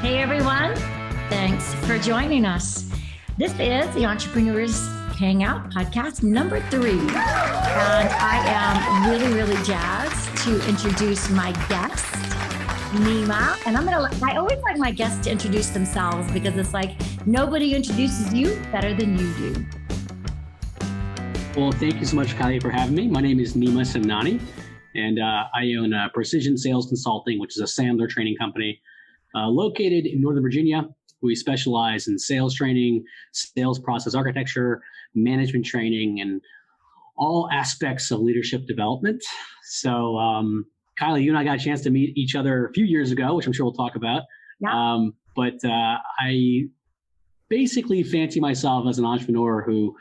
Hey everyone, thanks for joining us. This is the Entrepreneurs Hangout podcast number 3. And I am really jazzed to introduce my guest, Nema. And I always like my guests to introduce themselves because it's like nobody introduces you better than you do. Well, thank you so much, Kiley, for having me. My name is Nema Semnani, and I own Precision Sales Consulting, which is a Sandler training company located in Northern Virginia. We specialize in sales training, sales process architecture, management training, and all aspects of leadership development. So, Kiley, you and I got a chance to meet each other a few years ago, which I'm sure we'll talk about. Yeah. But I basically fancy myself as an entrepreneur who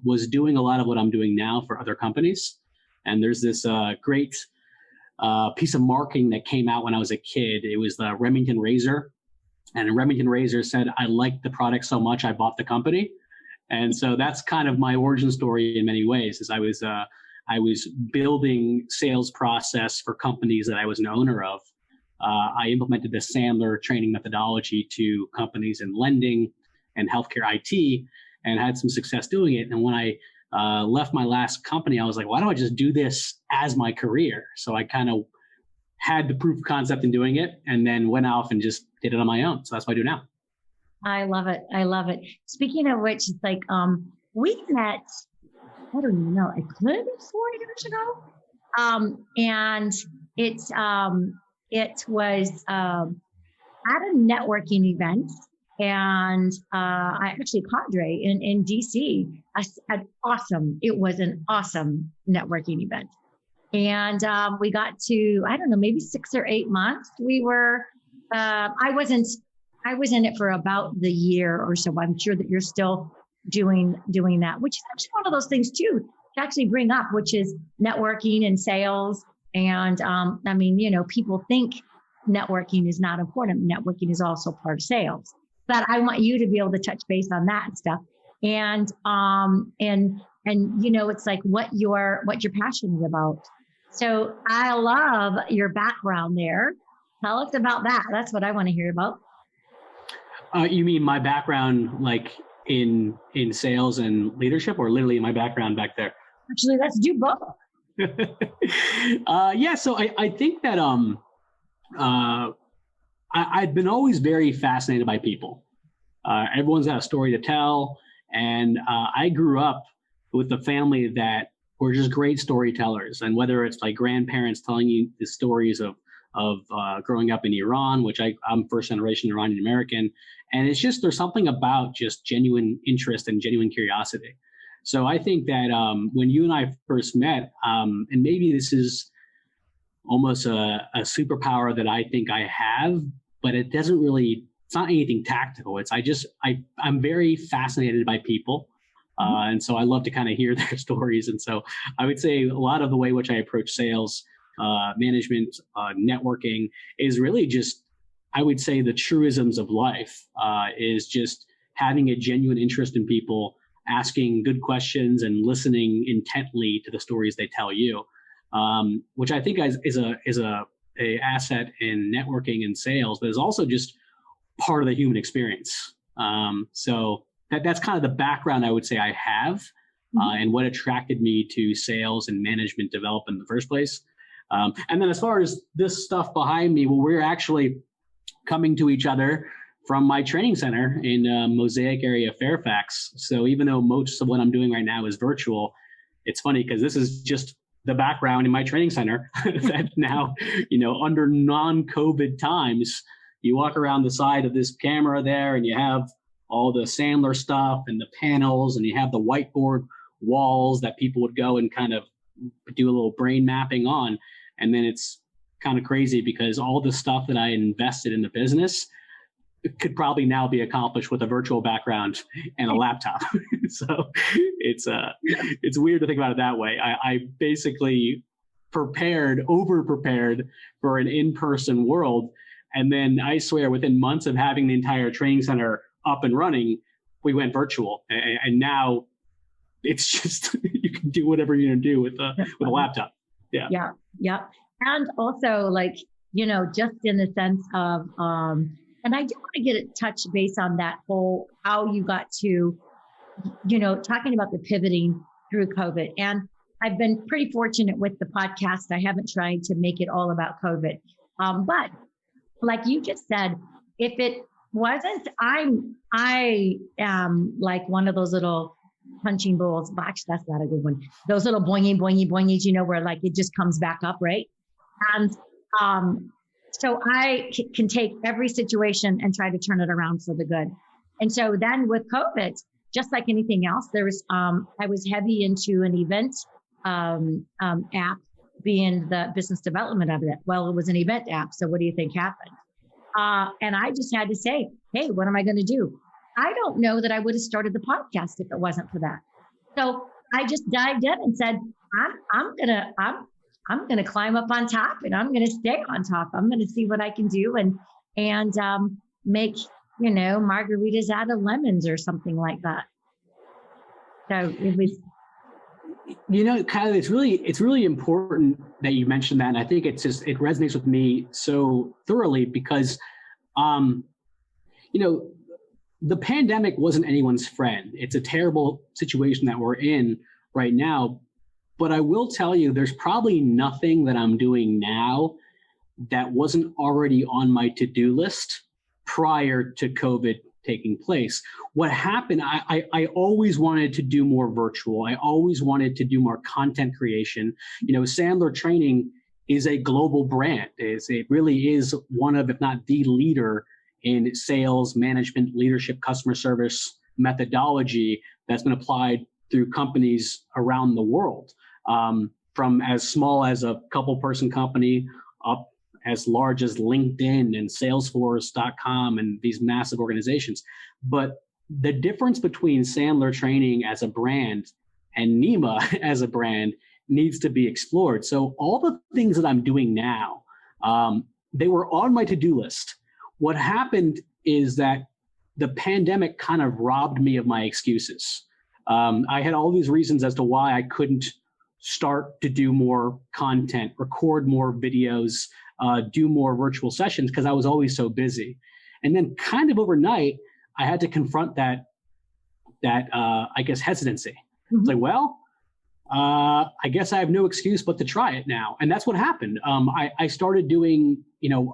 was doing a lot of what I'm doing now for other companies. And there's this great piece of marketing that came out when I was a kid. It was the Remington Razor. And Remington Razor said, I liked the product so much, I bought the company. And so that's kind of my origin story in many ways, is I was building sales process for companies that I was an owner of. I implemented the Sandler training methodology to companies in lending and healthcare IT and had some success doing it. And when I left my last company, I was like, why don't I just do this as my career? So I kind of had the proof of concept in doing it and then went off and just did it on my own. So that's what I do now. I love it. Speaking of which, it's like we met, I don't even know, it could have been 4 years ago. And it was at a networking event. And I actually cadre in DC. It was an awesome networking event. And we got to, I don't know, maybe 6 or 8 months. We were, I was in it for about the year or so. I'm sure that you're still doing that, which is actually one of those things too, to actually bring up, which is networking and sales. And I mean, people think networking is not important. Networking is also part of sales. But I want you to be able to touch base on that and stuff. And it's like what you're passionate about. So I love your background there. Tell us about that. That's what I want to hear about. You mean my background like in sales and leadership, or literally my background back there? Actually, let's do both. Yeah, so I think that I've been always very fascinated by people. Everyone's got a story to tell. And I grew up with a family that were just great storytellers. And whether it's like grandparents telling you the stories of growing up in Iran, which I'm first generation Iranian American. And it's just, there's something about just genuine interest and genuine curiosity. So I think that when you and I first met, and maybe this is almost a superpower that I think I have, but it doesn't really, it's not anything tactical. I'm very fascinated by people. And so I love to kind of hear their stories. And so I would say a lot of the way in which I approach sales, management, networking is really just, I would say the truisms of life is just having a genuine interest in people, asking good questions and listening intently to the stories they tell you, which I think is a asset in networking and sales, but is also just part of the human experience. So that's kind of the background I would say I have, and what attracted me to sales and management development in the first place. And then as far as this stuff behind me, well, we're actually coming to each other from my training center in Mosaic area, Fairfax. So even though most of what I'm doing right now is virtual, it's funny because this is just the background in my training center that now, under non-COVID times, you walk around the side of this camera there and you have all the Sandler stuff and the panels, and you have the whiteboard walls that people would go and kind of do a little brain mapping on. And then it's kind of crazy because all the stuff that I invested in the business could probably now be accomplished with a virtual background and a laptop. So it's weird to think about it that way. I basically over prepared for an in-person world. And then I swear within months of having the entire training center up and running, we went virtual. And now it's just, you can do whatever you're going to do with a laptop. Yeah. And also just in the sense of, And I do want to get a touch base on that whole, how you got to, talking about the pivoting through COVID. And I've been pretty fortunate with the podcast. I haven't tried to make it all about COVID. But like you just said, if it wasn't, I am like one of those little punching bowls. Actually, that's not a good one. Those little boingy, boingy, boingies, where like it just comes back up, right? And so I can take every situation and try to turn it around for the good. And so then with COVID, just like anything else, I was heavy into an event app, being the business development of it. Well, it was an event app. So what do you think happened? And I just had to say, hey, what am I going to do? I don't know that I would have started the podcast if it wasn't for that. So I just dived in and said, I'm gonna climb up on top, and I'm gonna stay on top. I'm gonna see what I can do and make margaritas out of lemons or something like that. So it was. Kylie, it's really important that you mentioned that, and I think it resonates with me so thoroughly because, the pandemic wasn't anyone's friend. It's a terrible situation that we're in right now. But I will tell you, there's probably nothing that I'm doing now that wasn't already on my to-do list prior to COVID taking place. What happened, I always wanted to do more virtual. I always wanted to do more content creation. Sandler Training is a global brand. It really is one of, if not the leader in sales, management, leadership, customer service methodology that's been applied through companies around the world, from as small as a couple person company up as large as LinkedIn and Salesforce.com and these massive organizations. But the difference between Sandler Training as a brand and Nema as a brand needs to be explored. So all the things that I'm doing now, they were on my to-do list. What happened is that the pandemic kind of robbed me of my excuses. I had all these reasons as to why I couldn't start to do more content, record more videos, do more virtual sessions because I was always so busy. And then kind of overnight, I had to confront that I guess hesitancy. Mm-hmm. It's like, well, I guess I have no excuse but to try it now. And that's what happened. I started doing,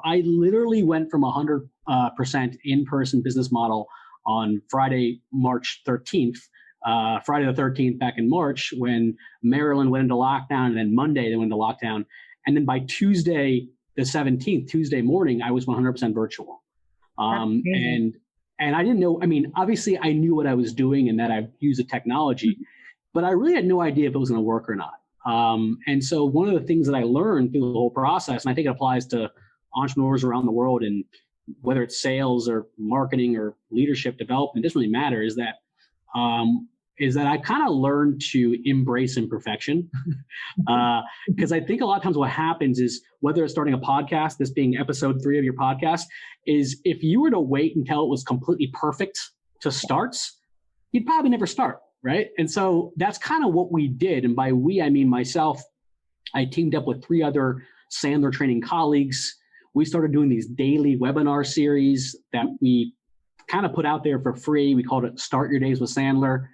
I literally went from 100% in-person business model on Friday, March 13th, Friday the 13th back in March when Maryland went into lockdown, and then Monday they went into lockdown. And then by Tuesday, the 17th, Tuesday morning, I was 100% virtual. And I didn't know, obviously I knew what I was doing and that I used the technology, but I really had no idea if it was going to work or not. And so one of the things that I learned through the whole process, and I think it applies to entrepreneurs around the world, and whether it's sales or marketing or leadership development, it doesn't really matter, is that I kind of learned to embrace imperfection. Because I think a lot of times what happens is, whether it's starting a podcast, this being episode 3 of your podcast, is if you were to wait until it was completely perfect to start, you'd probably never start, right? And so that's kind of what we did. And by we, I mean myself. I teamed up with 3 other Sandler Training colleagues. We started doing these daily webinar series that we kind of put out there for free. We called it Start Your Days with Sandler.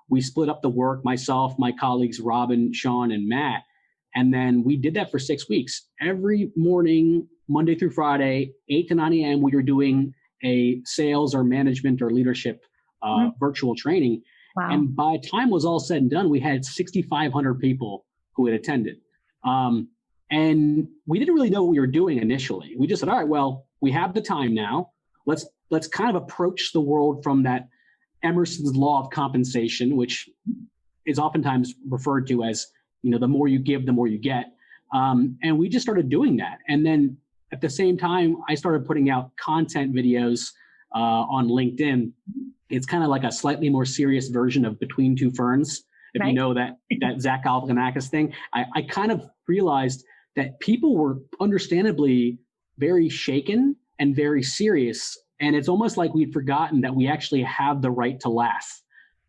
We split up the work, myself, my colleagues, Robin, Sean, and Matt. And then we did that for 6 weeks. Every morning, Monday through Friday, 8 to 9 a.m., we were doing a sales or management or leadership virtual training. Wow. And by the time it was all said and done, we had 6,500 people who had attended. And we didn't really know what we were doing initially. We just said, all right, well, we have the time now. Let's kind of approach the world from that Emerson's law of compensation, which is oftentimes referred to as, the more you give, the more you get. And we just started doing that. And then at the same time, I started putting out content videos on LinkedIn. It's kind of like a slightly more serious version of Between Two Ferns. If right. You know that Zach Galifianakis thing, I kind of realized that people were understandably very shaken and very serious. And it's almost like we'd forgotten that we actually have the right to laugh.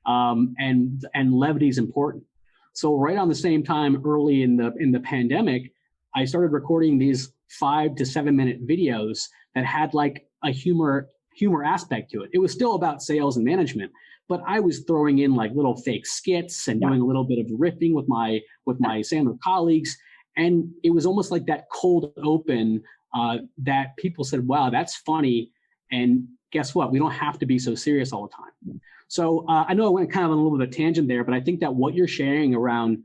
And levity is important. So right on the same time, early in the pandemic, I started recording these 5 to 7 minute videos that had like a humor aspect to it. It was still about sales and management, but I was throwing in like little fake skits and doing a little bit of riffing with my Sandler colleagues. And it was almost like that cold open that people said, wow, that's funny. And guess what? We don't have to be so serious all the time. So I know I went kind of on a little bit of a tangent there, but I think that what you're sharing around,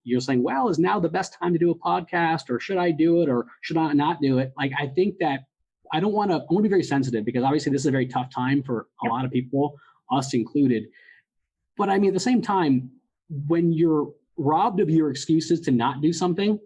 you're saying, well, is now the best time to do a podcast, or should I do it, or should I not do it? Like, I think that I want to be very sensitive, because obviously this is a very tough time for a lot of people, us included. But I mean, at the same time, when you're robbed of your excuses to not do something,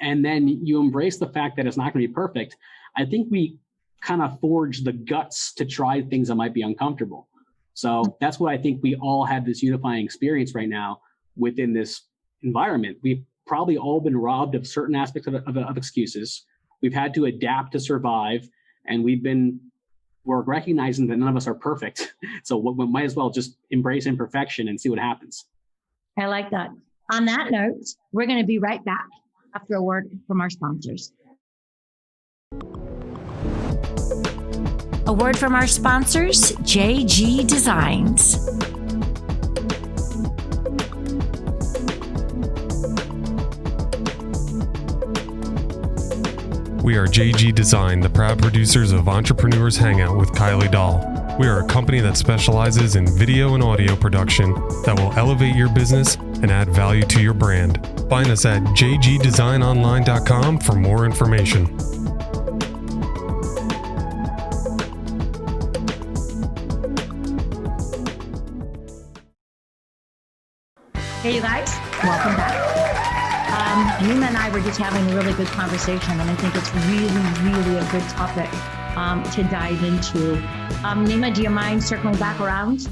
and then you embrace the fact that it's not going to be perfect, I think we kind of forge the guts to try things that might be uncomfortable. So that's what I think we all have this unifying experience right now within this environment. We've probably all been robbed of certain aspects of excuses. We've had to adapt to survive, and we're recognizing that none of us are perfect. So we might as well just embrace imperfection and see what happens. I like that. On that note, we're going to be right back after a word from our sponsors. A word from our sponsors, JG Designs. We are JG Design, the proud producers of Entrepreneurs Hangout with Kiley Dahl. We are a company that specializes in video and audio production that will elevate your business and add value to your brand. Find us at jgdesignonline.com for more information. Hey, you guys, welcome back. Nema and I were just having a really good conversation, and I think it's really, really a good topic to dive into. Nema, do you mind circling back around?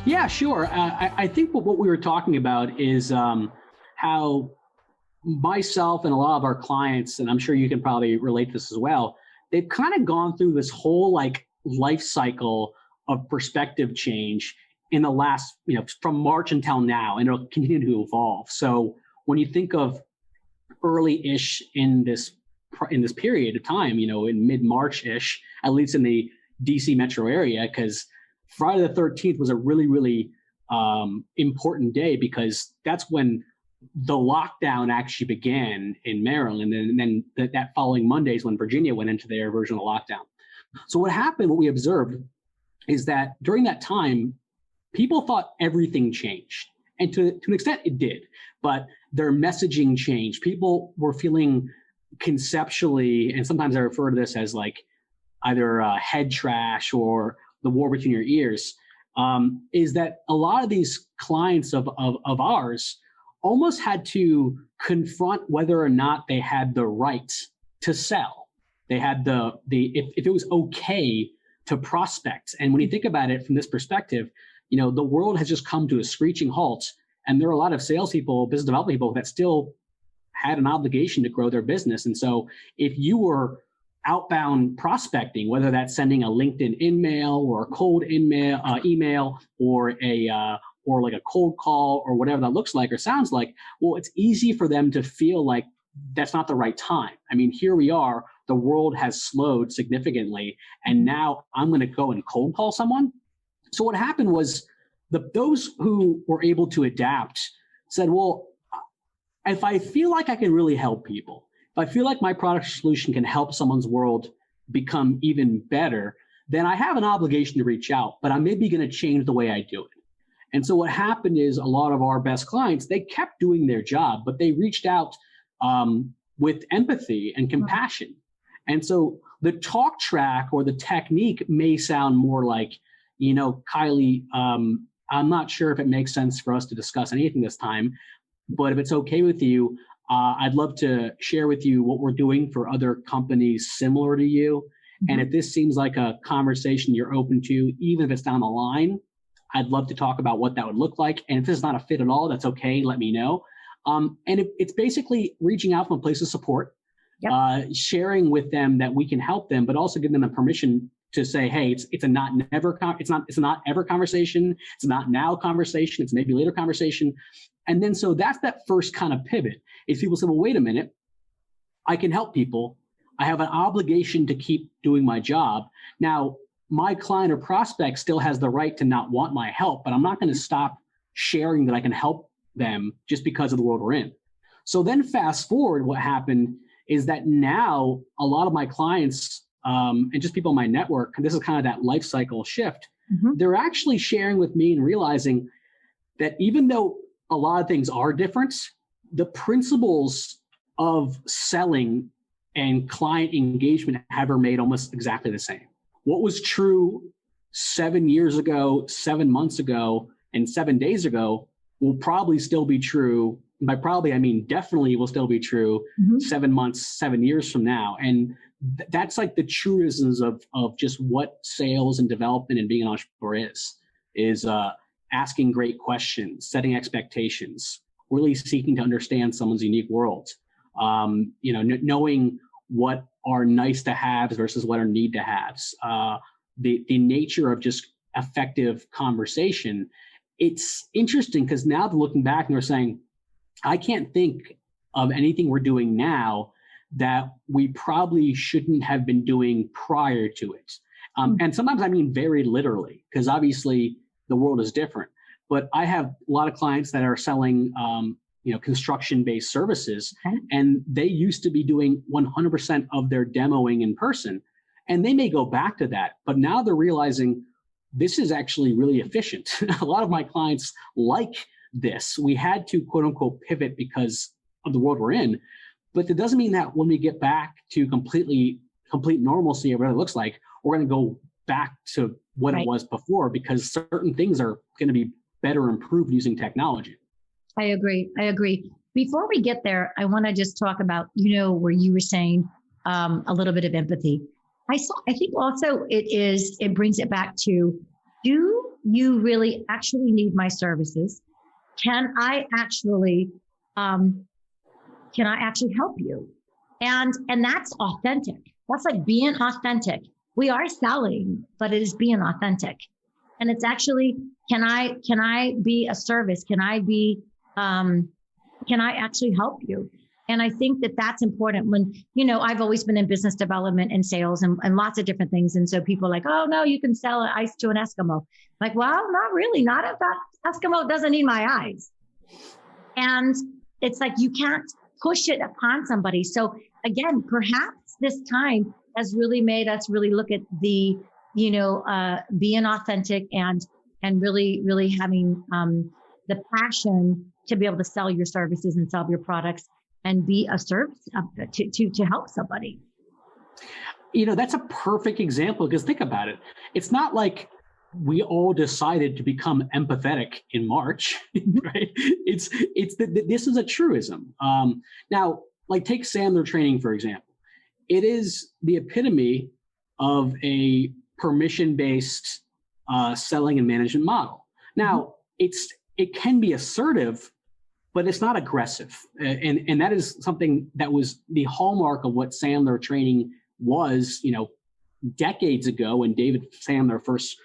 Yeah, sure. I think what we were talking about is how myself and a lot of our clients, and I'm sure you can probably relate to this as well, they've kind of gone through this whole like life cycle of perspective change in the last, from March until now, and it'll continue to evolve. So when you think of early-ish in this period of time, in mid-March-ish, at least in the DC metro area, because Friday the 13th was a really, really important day, because that's when the lockdown actually began in Maryland. And then that following Monday is when Virginia went into their version of the lockdown. So what happened, what we observed, is that during that time, people thought everything changed. And to an extent, it did. But their messaging changed. People were feeling conceptually, and sometimes I refer to this as like either head trash or the war between your ears, is that a lot of these clients of ours almost had to confront whether or not they had the right to sell. They had if it was okay to prospect. And when you think about it from this perspective, the world has just come to a screeching halt. And there are a lot of salespeople, business development people that still had an obligation to grow their business. And so if you were outbound prospecting, whether that's sending a LinkedIn email or a cold email or like a cold call or whatever that looks like or sounds like, well, it's easy for them to feel like that's not the right time. I mean, here we are, the world has slowed significantly, and now I'm going to go and cold call someone. So what happened was those who were able to adapt said, well, if I feel like I can really help people, if I feel like my product solution can help someone's world become even better, then I have an obligation to reach out, but I'm maybe going to change the way I do it. And so what happened is a lot of our best clients, they kept doing their job, but they reached out with empathy and compassion. And so the talk track or the technique may sound more like, Kiley, I'm not sure if it makes sense for us to discuss anything this time, but if it's okay with you, I'd love to share with you what we're doing for other companies similar to you. Mm-hmm. And if this seems like a conversation you're open to, even if it's down the line, I'd love to talk about what that would look like. And if this is not a fit at all, that's okay. Let me know. And it's basically reaching out from a place of support, sharing with them that we can help them, but also giving them the permission to say, hey, it's a not ever conversation. It's a not now conversation. It's maybe later conversation. And then so that's that first kind of pivot. If people say, well, wait a minute, I can help people. I have an obligation to keep doing my job. Now, my client or prospect still has the right to not want my help, but I'm not going to stop sharing that I can help them just because of the world we're in. So then fast forward, what happened is that now a lot of my clients and just people in my network, and this is kind of that life cycle shift, they're actually sharing with me and realizing that even though a lot of things are different, the principles of selling and client engagement have remained almost exactly the same. What was true 7 years ago, 7 months ago, and 7 days ago will probably still be true. By probably, I mean definitely will still be true 7 months, 7 years from now. And that's like the truisms of just what sales and development and being an entrepreneur is asking great questions, setting expectations, really seeking to understand someone's unique world. Knowing what are nice to haves versus what are need to haves. The nature of just effective conversation. It's interesting because now looking back and we're saying, I can't think of anything we're doing now that we probably shouldn't have been doing prior to it. And sometimes I mean very literally, because obviously the world is different. But I have a lot of clients that are selling construction-based services, and they used to be doing 100% of their demoing in person. And they may go back to that, but now they're realizing this is actually really efficient. A lot of my clients like this. We had to quote unquote pivot because of the world we're in, but that doesn't mean that when we get back to complete normalcy of what it looks like, we're going to go back to what it was before, because certain things are going to be better improved using technology. I agree. Before we get there, I want to just talk about, where you were saying a little bit of empathy. I think also it brings it back to, do you really actually need my services? Can I actually help you? And that's authentic. That's like being authentic. We are selling, but it is being authentic. And it's actually, can I be a service? Can I actually help you? And I think that that's important when, I've always been in business development and sales and lots of different things. And so people are like, oh no, you can sell ice to an Eskimo. Like, well, not really. Not if that Eskimo doesn't need my eyes. And it's like, you can't push it upon somebody. So again, perhaps this time has really made us really look at the, being authentic and really, really having the passion to be able to sell your services and sell your products and be a service to help somebody. That's a perfect example, because think about it. It's not like we all decided to become empathetic in March, right? This is a truism. Now, like take Sandler training, for example. It is the epitome of a permission-based selling and management model. Now, it can be assertive, but it's not aggressive. And that is something that was the hallmark of what Sandler training was, decades ago when David Sandler first,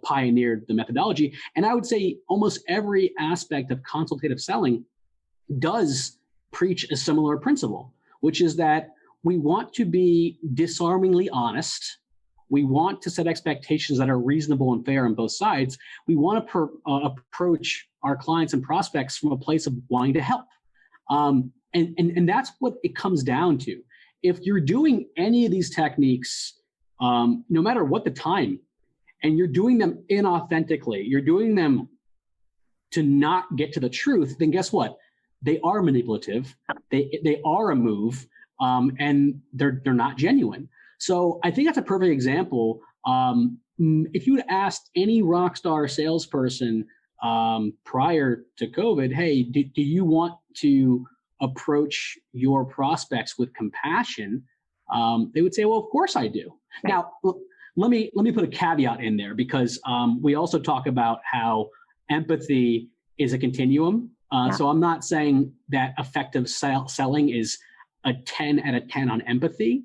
pioneered the methodology. And I would say almost every aspect of consultative selling does preach a similar principle, which is that we want to be disarmingly honest. We want to set expectations that are reasonable and fair on both sides. We want to approach our clients and prospects from a place of wanting to help. And that's what it comes down to. If you're doing any of these techniques, no matter what the time, and you're doing them inauthentically, you're doing them to not get to the truth, then guess what? They are manipulative. They are a move, and they're not genuine. So I think that's a perfect example. If you had asked any rock star salesperson prior to COVID, hey, do you want to approach your prospects with compassion? They would say, well, of course I do. Now, let me put a caveat in there, because we also talk about how empathy is a continuum. So I'm not saying that effective selling is a 10 out of 10 on empathy.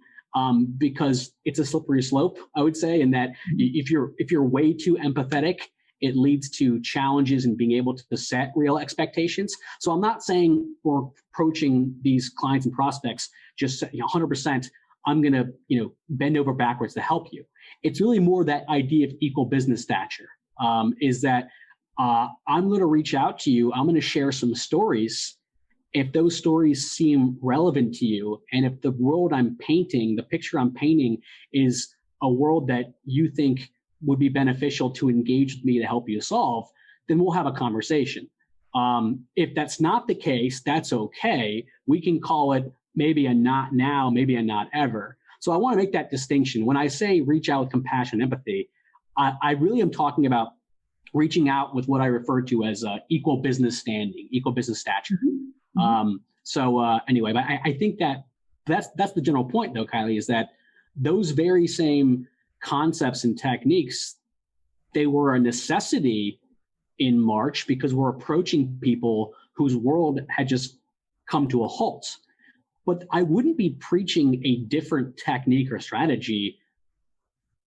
Because it's a slippery slope, I would say, and that if you're way too empathetic, it leads to challenges in being able to set real expectations. So I'm not saying we're approaching these clients and prospects just 100% I'm going to, bend over backwards to help you. It's really more that idea of equal business stature, is that I'm going to reach out to you. I'm going to share some stories. If those stories seem relevant to you, and if the world I'm painting, the picture I'm painting is a world that you think would be beneficial to engage with me to help you solve, then we'll have a conversation. If that's not the case, that's okay. We can call it maybe a not now, maybe a not ever. So I want to make that distinction. When I say reach out with compassion and empathy, I really am talking about reaching out with what I refer to as equal business standing, equal business stature. Anyway, but I think that's the general point, though, Kiley, is that those very same concepts and techniques, they were a necessity in March because we're approaching people whose world had just come to a halt. But I wouldn't be preaching a different technique or strategy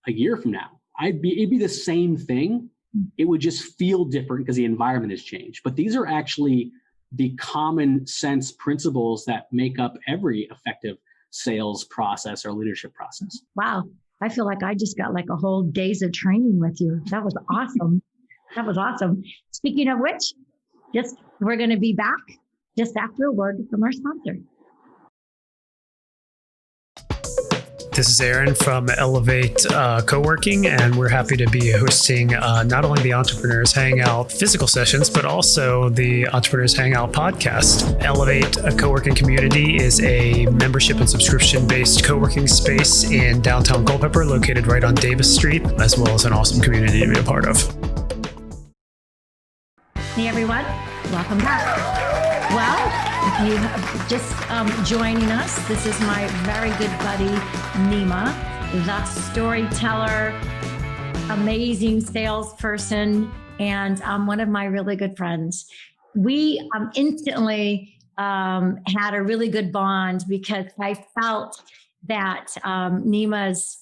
a year from now. It'd be the same thing. It would just feel different because the environment has changed. But these are actually the common sense principles that make up every effective sales process or leadership process. Wow. I feel like I just got like a whole days of training with you. That was awesome. That was awesome. Speaking of which, we're going to be back just after a word from our sponsor. This is Aaron from Elevate Co-working, and we're happy to be hosting not only the Entrepreneurs Hangout physical sessions, but also the Entrepreneurs Hangout podcast. Elevate Co-working Community is a membership and subscription-based co-working space in downtown Culpeper, located right on Davis Street, as well as an awesome community to be a part of. Hey, everyone. Welcome back. Well, if you have just joining us, this is my very good buddy, Nema, the storyteller, amazing salesperson, and one of my really good friends. We instantly had a really good bond because I felt that Nema's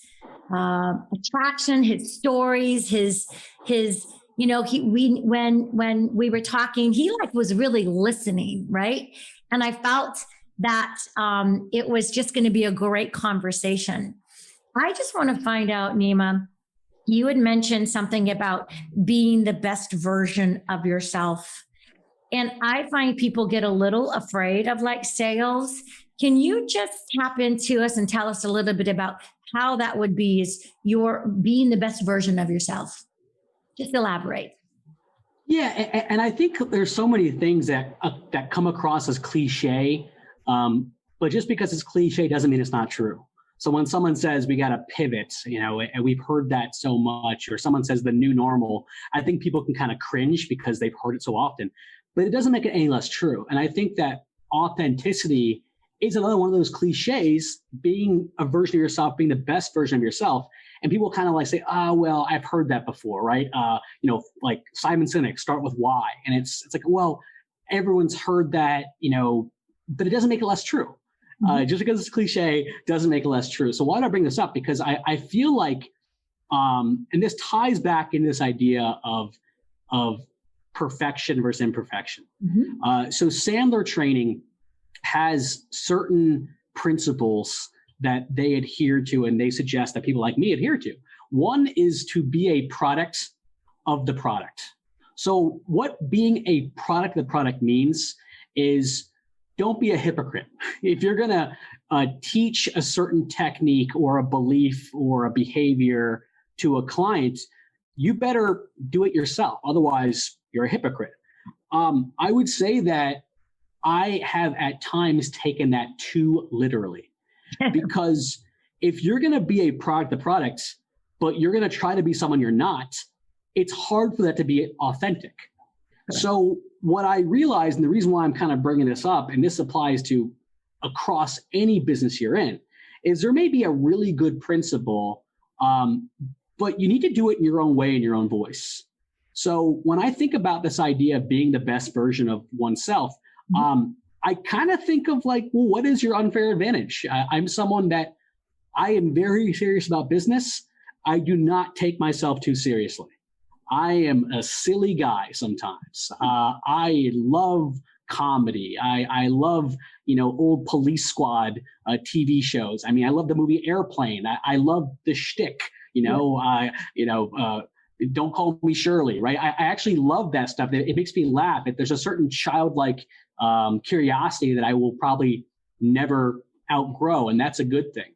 attraction, his stories, his when we were talking, he was really listening, right? And I felt that it was just going to be a great conversation. I just want to find out, Nema, you had mentioned something about being the best version of yourself. And I find people get a little afraid of sales. Can you just tap into us and tell us a little bit about how that would be is your being the best version of yourself? Just elaborate. Yeah, and I think there's so many things that come across as cliche, but just because it's cliche doesn't mean it's not true. So when someone says we got to pivot, and we've heard that so much, or someone says the new normal, I think people can kind of cringe because they've heard it so often, but it doesn't make it any less true. And I think that authenticity is another one of those cliches, being a version of yourself, being the best version of yourself. And people kind of say, well, I've heard that before, right? Like Simon Sinek, start with why. And it's like, well, everyone's heard that, but it doesn't make it less true. Just because it's cliche doesn't make it less true. So why do I bring this up? Because I feel like, and this ties back in this idea of perfection versus imperfection. So Sandler training has certain principles that they adhere to and they suggest that people like me adhere to. One is to be a product of the product. So what being a product of the product means is don't be a hypocrite. If you're going to teach a certain technique or a belief or a behavior to a client, you better do it yourself. Otherwise, you're a hypocrite. I would say that I have at times taken that too literally. Because if you're going to be a product of products, but you're going to try to be someone you're not, it's hard for that to be authentic. Right. So what I realized, and the reason why I'm kind of bringing this up, and this applies to across any business you're in, is there may be a really good principle, but you need to do it in your own way, in your own voice. So when I think about this idea of being the best version of oneself, I kind of think of well, what is your unfair advantage? I'm someone that I am very serious about business. I do not take myself too seriously. I am a silly guy sometimes. I love comedy. I love, old Police Squad TV shows. I mean, I love the movie Airplane. I love the shtick, Don't Call Me Shirley, right? I actually love that stuff. It makes me laugh. There's a certain childlike curiosity that I will probably never outgrow, and that's a good thing.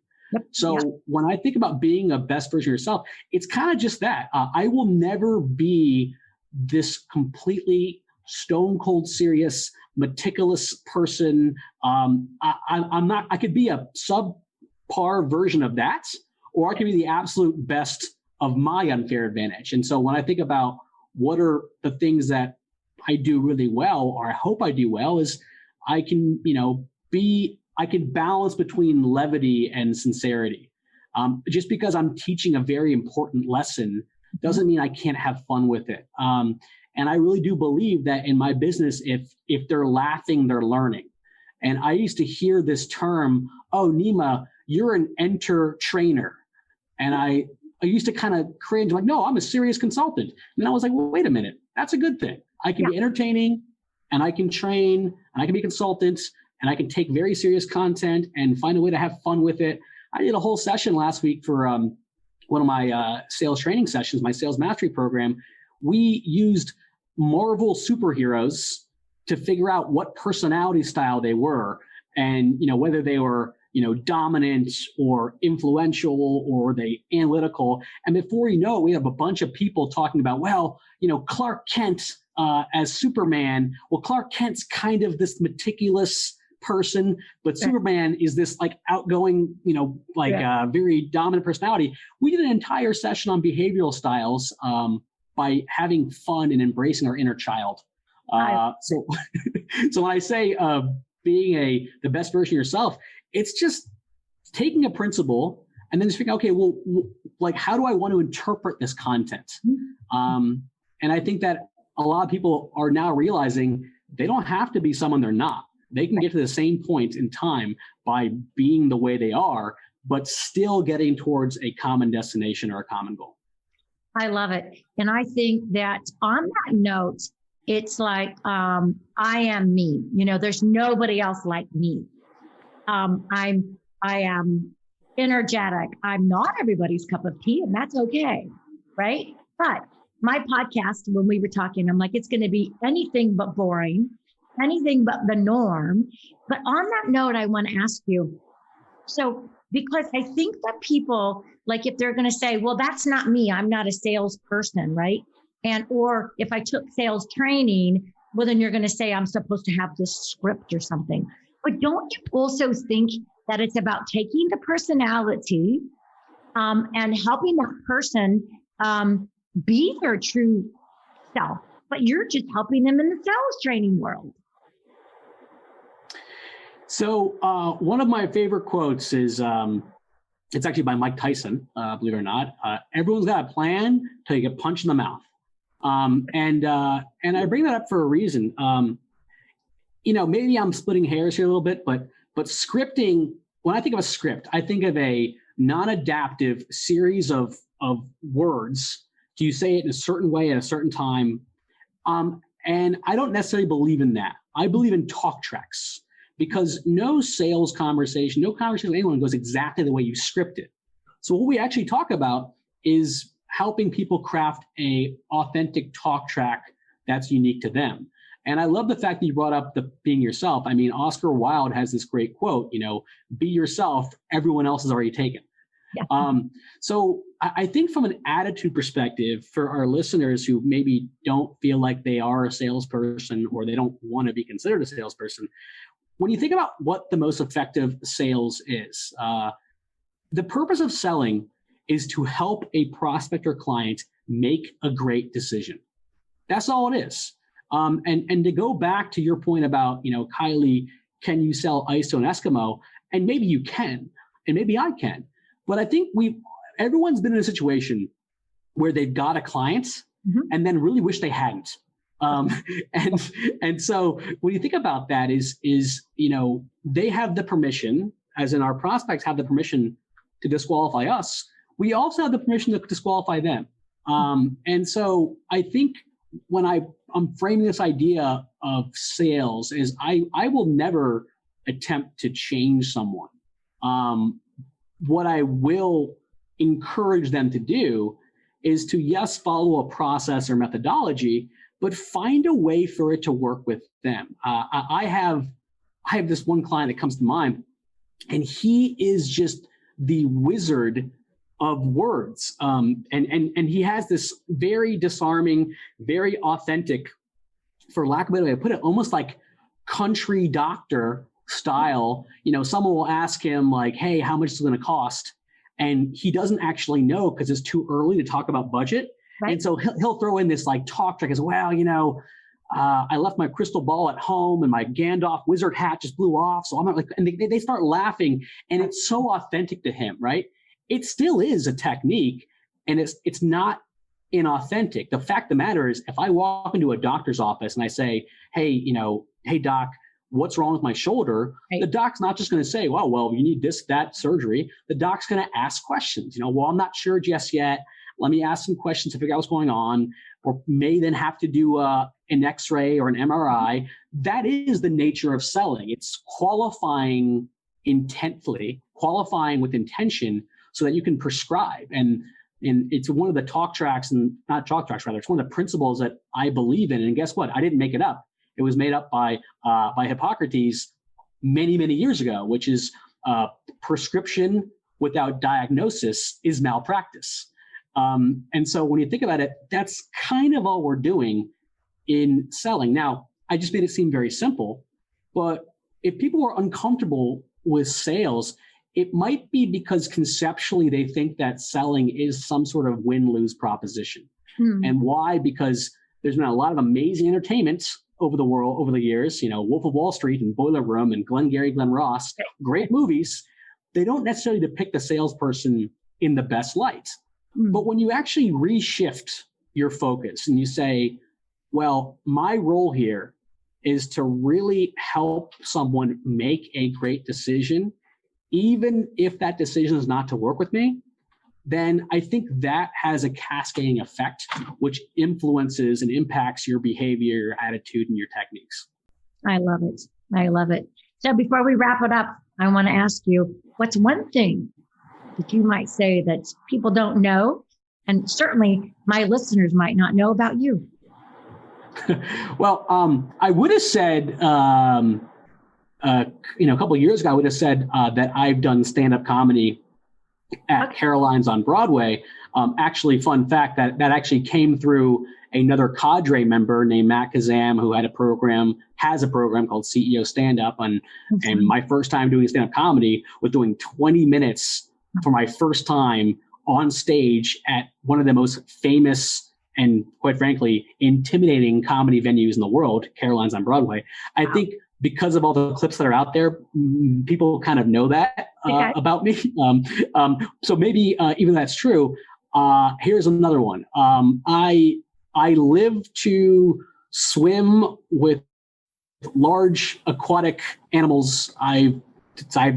So when I think about being a best version of yourself, it's kind of just that. I will never be this completely stone cold serious, meticulous person. I'm not. I could be a subpar version of that, or I could be the absolute best of my unfair advantage. And so when I think about what are the things that I do really well, or I hope I do well, is I can, I can balance between levity and sincerity. Just because I'm teaching a very important lesson doesn't mean I can't have fun with it. And I really do believe that in my business, if they're laughing, they're learning. And I used to hear this term, "Oh, Nema, you're an trainer." And I used to kind of cringe, like, no, I'm a serious consultant. And then I was like, well, wait a minute, that's a good thing. I can be entertaining, and I can train, and I can be a consultant, and I can take very serious content and find a way to have fun with it. I did a whole session last week for one of my sales training sessions, my sales mastery program. We used Marvel superheroes to figure out what personality style they were, and whether they were dominant or influential or they analytical. And before you know it, we have a bunch of people talking about, well, Clark Kent as Superman. Well, Clark Kent's kind of this meticulous person, but Superman is this like outgoing, very dominant personality. We did an entire session on behavioral styles by having fun and embracing our inner child. So when I say being the best version of yourself, it's just taking a principle and then just figuring, okay, well, like, how do I want to interpret this content? And I think that a lot of people are now realizing they don't have to be someone they're not. They can get to the same point in time by being the way they are, but still getting towards a common destination or a common goal. I love it. And I think that on that note, it's like, I am me. There's nobody else like me. I am energetic. I'm not everybody's cup of tea, and that's okay, right? But my podcast, when we were talking, I'm like, it's going to be anything but boring, anything but the norm. But on that note, I want to ask you, so because I think that people, like, if they're going to say, well, that's not me, I'm not a salesperson, right? Or if I took sales training, well, then you're going to say I'm supposed to have this script or something. But don't you also think that it's about taking the personality and helping that person be their true self, but you're just helping them in the sales training world? So one of my favorite quotes is, it's actually by Mike Tyson, believe it or not. Everyone's got a plan till you get punched in the mouth. And I bring that up for a reason. Maybe I'm splitting hairs here a little bit, but scripting, when I think of a script, I think of a non-adaptive series of words. Do you say it in a certain way at a certain time? And I don't necessarily believe in that. I believe in talk tracks, because no sales conversation, no conversation with anyone goes exactly the way you script it. So what we actually talk about is helping people craft a authentic talk track that's unique to them. And I love the fact that you brought up the being yourself. I mean, Oscar Wilde has this great quote, be yourself, everyone else is already taken. Yeah. So I think from an attitude perspective, for our listeners who maybe don't feel like they are a salesperson or they don't want to be considered a salesperson, when you think about what the most effective sales is, the purpose of selling is to help a prospect or client make a great decision. That's all it is. And to go back to your point about, Kiley, can you sell ice to an Eskimo? And maybe you can, and maybe I can. But I think everyone's been in a situation where they've got a client and then really wish they hadn't. And so when you think about that is they have the permission, as in our prospects have the permission to disqualify us. We also have the permission to disqualify them. And so I think when I'm framing this idea of sales is I will never attempt to change someone. What I will encourage them to do is to, yes, follow a process or methodology, but find a way for it to work with them. I have this one client that comes to mind, and he is just the wizard of words. And he has this very disarming, very authentic, for lack of a better way to put it, almost like country doctor style. Someone will ask him like, hey, how much is it going to cost? And he doesn't actually know because it's too early to talk about budget. Right. And so he'll throw in this like talk track as well. I left my crystal ball at home and my Gandalf wizard hat just blew off. So I'm not like, and they start laughing, and it's so authentic to him, right? It still is a technique, and it's not inauthentic. The fact of the matter is, if I walk into a doctor's office and I say, hey doc, what's wrong with my shoulder? Right. The doc's not just going to say, well, you need this, that surgery. The doc's going to ask questions. Well, I'm not sure just yet. Let me ask some questions to figure out what's going on, or may then have to do an X-ray or an MRI. That is the nature of selling. It's qualifying with intention so that you can prescribe. And it's one of the it's one of the principles that I believe in. And guess what? I didn't make it up. It was made up by Hippocrates many, many years ago, which is prescription without diagnosis is malpractice. And so when you think about it, that's kind of all we're doing in selling. Now, I just made it seem very simple, but if people are uncomfortable with sales, it might be because conceptually they think that selling is some sort of win-lose proposition. And why? Because there's been a lot of amazing entertainment over the years, Wolf of Wall Street and Boiler Room and Glengarry Glen Ross, great movies. They don't necessarily depict the salesperson in the best light. But when you actually reshift your focus and you say, well, my role here is to really help someone make a great decision, even if that decision is not to work with me, then I think that has a cascading effect, which influences and impacts your behavior, your attitude, and your techniques. I love it. I love it. So before we wrap it up, I want to ask you, what's one thing that you might say that people don't know, and certainly my listeners might not know about you? Well, I would have said, a couple of years ago, I would have said that I've done stand-up comedy at Caroline's on Broadway. Actually, fun fact, that actually came through another cadre member named Matt Kazam, who has a program called CEO Stand Up. And my first time doing stand-up comedy was doing 20 minutes for my first time on stage at one of the most famous and, quite frankly, intimidating comedy venues in the world, Caroline's on Broadway. I think because of all the clips that are out there, people kind of know that about me. So maybe even though that's true, here's another one. I live to swim with large aquatic animals. I've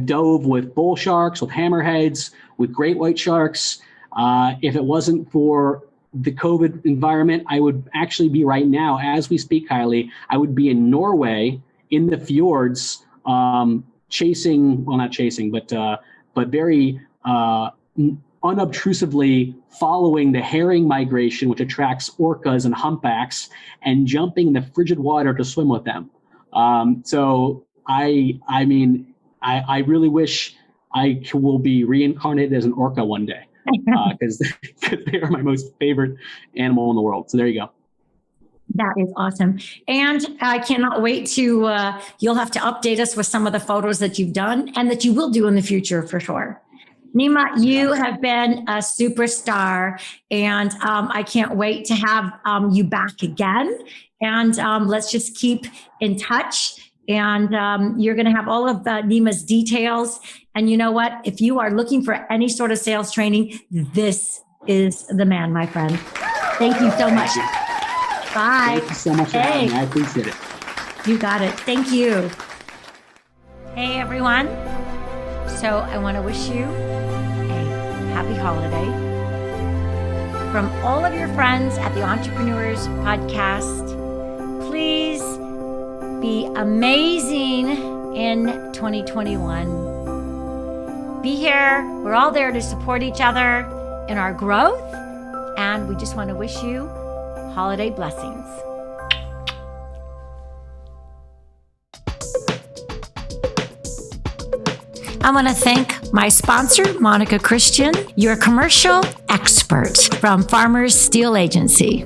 dove with bull sharks, with hammerheads, with great white sharks. If it wasn't for the COVID environment, I would actually be right now, as we speak, Kiley, I would be in Norway in the fjords, not chasing, but very unobtrusively following the herring migration, which attracts orcas and humpbacks, and jumping in the frigid water to swim with them. So I really wish I will be reincarnated as an orca one day, because they are my most favorite animal in the world. So there you go. That is awesome. And I cannot wait to, you'll have to update us with some of the photos that you've done and that you will do in the future for sure. Nema, you have been a superstar, and I can't wait to have you back again. And let's just keep in touch. And you're going to have all of Nema's details. And you know what? If you are looking for any sort of sales training, this is the man, my friend. Thank you so much. Bye. Thank you so much for having me. I appreciate it. You got it. Thank you. Hey, everyone. So I want to wish you a happy holiday. from all of your friends at the Entrepreneurs Podcast. Please be amazing in 2021. Be here. We're all there to support each other in our growth. And we just want to wish you holiday blessings. I want to thank my sponsor, Monica Christian, your commercial expert from Farmers Steel Agency.